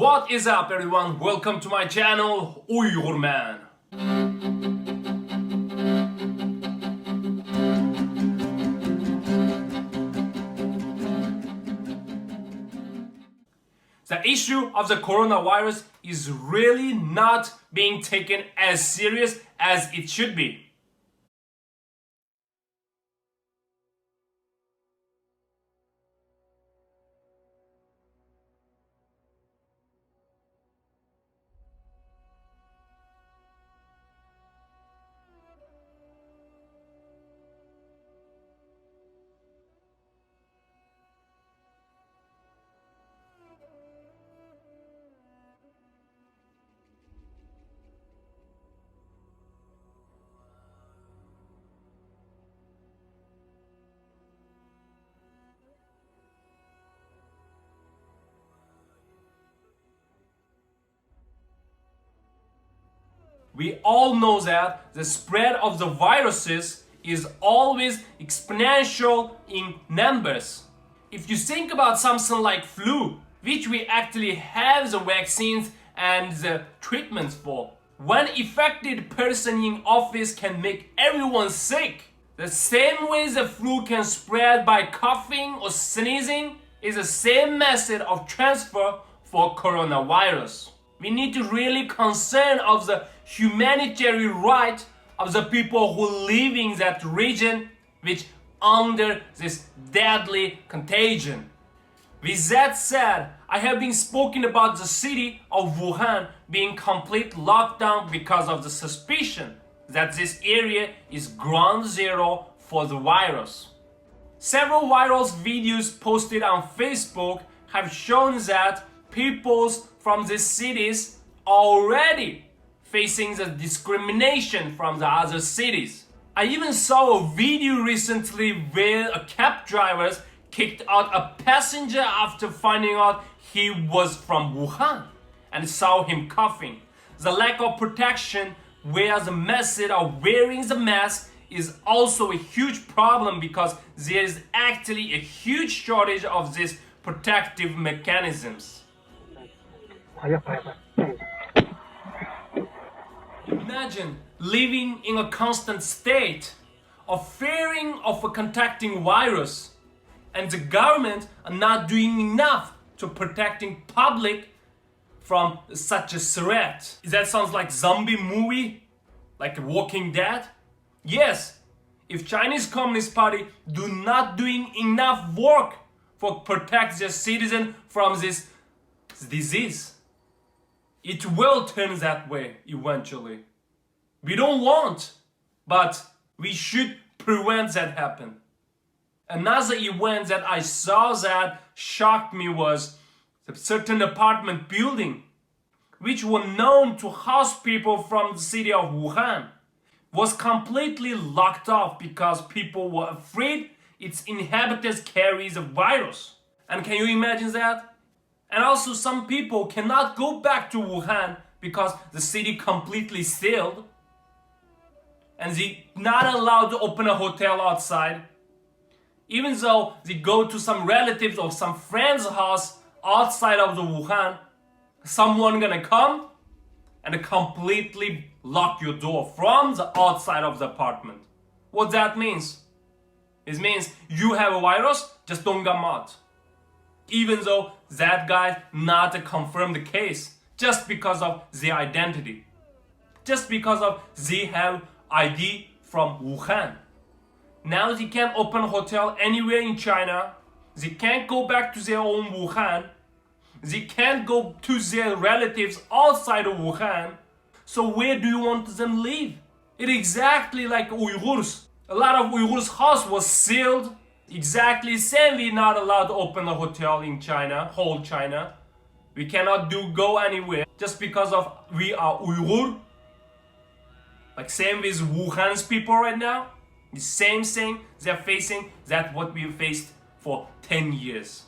What is up everyone? Welcome to my channel, UyghurMan. The issue of the coronavirus is really not being taken as serious as it should be. We all know that the spread of the viruses is always exponential in numbers. If you think about something like flu, which we actually have the vaccines and the treatments for, one affected person in office can make everyone sick. The same way the flu can spread by coughing or sneezing is the same method of transfer for coronavirus. We need to really concern of the humanitarian right of the people who live in that region which under this deadly contagion. With that said, I have been spoken about the city of Wuhan being complete lockdown because of the suspicion that this area is ground zero for the virus. Several viral videos posted on Facebook have shown that peoples from these cities already facing the discrimination from the other cities. I even saw a video recently where a cab driver kicked out a passenger after finding out he was from Wuhan and saw him coughing. The lack of protection where the method of wearing the mask is also a huge problem because there is actually a huge shortage of these protective mechanisms. Imagine living in a constant state of fearing of contacting virus, and the government are not doing enough to protecting public from such a threat. That sounds like zombie movie, like Walking Dead. Yes, if Chinese Communist Party do not doing enough work for protect their citizen from this disease, it will turn that way eventually. We don't want, but we should prevent that happen. Another event that I saw that shocked me was a certain apartment building, which were known to house people from the city of Wuhan, was completely locked off because people were afraid its inhabitants carry the virus. And can you imagine that? And also some people cannot go back to Wuhan because the city completely sealed. And they're not allowed to open a hotel outside. Even though they go to some relatives or some friend's house outside of the Wuhan, someone gonna come and completely lock your door from the outside of the apartment. What that means? It means you have a virus, just don't come out. Even though that guy not a confirmed case, just because of their identity, just because of they have ID from Wuhan. Now they can't open a hotel anywhere in China. They can't go back to their own Wuhan. They can't go to their relatives outside of Wuhan. So where do you want them live? It's exactly like Uyghurs. A lot of Uyghurs' house was sealed. Exactly same, we're not allowed to open a hotel in China, whole China. We cannot go anywhere just because of we are Uyghur. Like same with Wuhan's people right now. The same thing they're facing, that's what we faced for 10 years.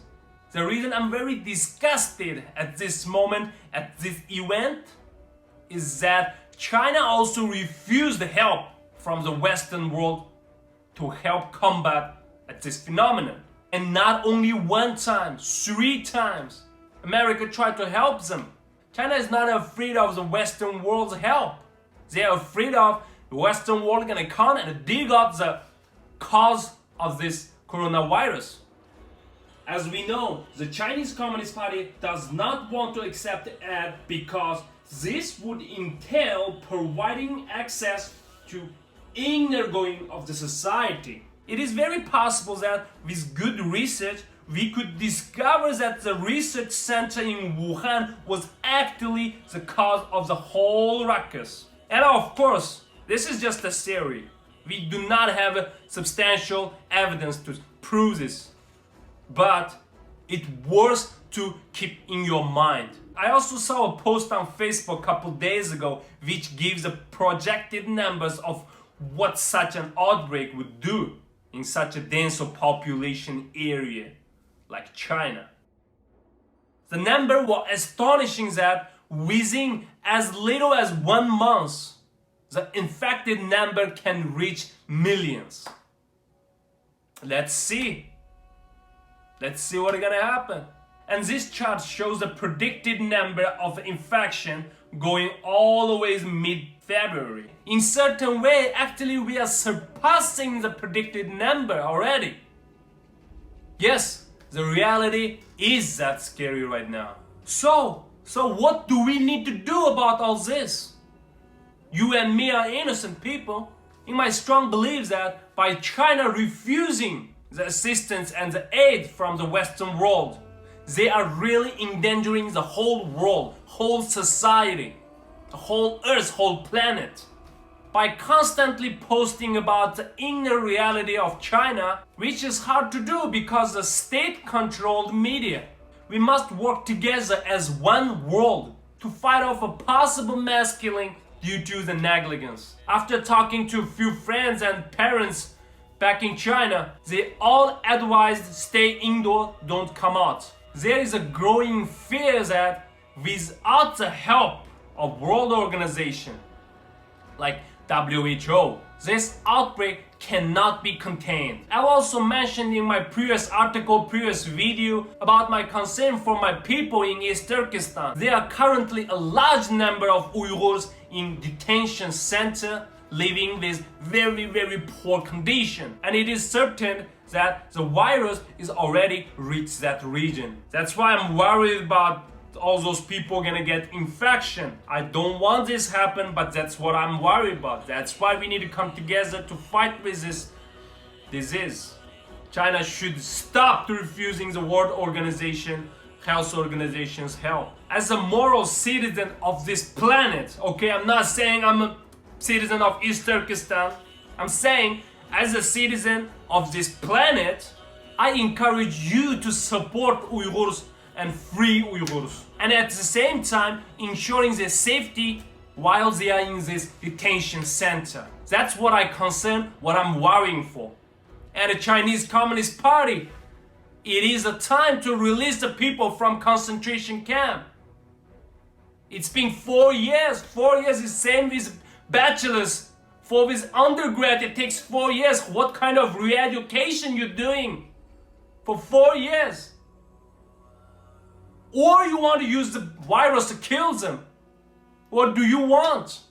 The reason I'm very disgusted at this moment, at this event, is that China also refused help from the Western world to help combat this phenomenon. And not only one time, 3 times. America tried to help them. China is not afraid of the Western world's help. They are afraid of the Western world gonna come and dig up the cause of this coronavirus. As we know, the Chinese Communist Party does not want to accept the aid because this would entail providing access to inner going of the society. It is very possible that with good research, we could discover that the research center in Wuhan was actually the cause of the whole ruckus. And of course, this is just a theory. We do not have substantial evidence to prove this. But it's worth to keep in your mind. I also saw a post on Facebook a couple days ago which gives the projected numbers of what such an outbreak would do in such a dense population area like China. The number was astonishing that within as little as 1 month, the infected number can reach millions. Let's see. Let's see what's gonna happen. And this chart shows the predicted number of infection going all the way mid-February. In certain way, actually we are surpassing the predicted number already. Yes, the reality is that scary right now. So what do we need to do about all this? You and me are innocent people. In my strong belief that by China refusing the assistance and the aid from the Western world, they are really endangering the whole world, whole society, the whole earth, whole planet. By constantly posting about the inner reality of China, which is hard to do because the state-controlled media, we must work together as one world to fight off a possible mass killing due to the negligence. After talking to a few friends and parents back in China, they all advised stay indoor, don't come out. There is a growing fear that without the help of world organization like WHO, this outbreak cannot be contained. I also mentioned in my previous article, previous video about my concern for my people in East Turkestan. There are currently a large number of Uyghurs in detention center living with very poor condition, and it is certain that the virus is already reached that region. That's why I'm worried about all those people gonna get infection. I don't want this happen, but that's what I'm worried about. That's why we need to come together to fight with this disease. China should stop refusing the World Organization, Health Organization's help. As a moral citizen of this planet, okay, I'm not saying I'm a citizen of East Turkestan. I'm saying as a citizen of this planet, I encourage you to support Uyghurs and free Uyghurs, and at the same time ensuring their safety while they are in this detention center. That's what what I'm worrying for. And the Chinese Communist Party, it is a time to release the people from concentration camp. It's been 4 years. 4 years is same with bachelor's. For with undergrad, it takes 4 years. What kind of re-education you're doing for 4 years? Or you want to use the virus to kill them? What do you want?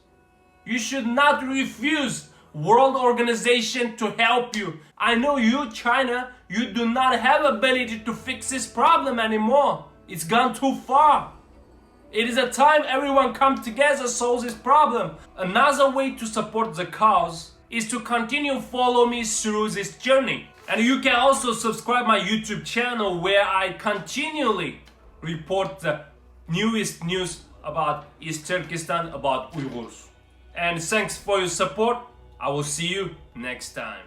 You should not refuse World Organization to help you. I know you, China, you do not have ability to fix this problem anymore. It's gone too far. It is a time everyone come together solve this problem. Another way to support the cause is to continue follow me through this journey. And you can also subscribe my YouTube channel where I continually report the newest news about East Turkestan, about Uyghurs. And thanks for your support. I will see you next time.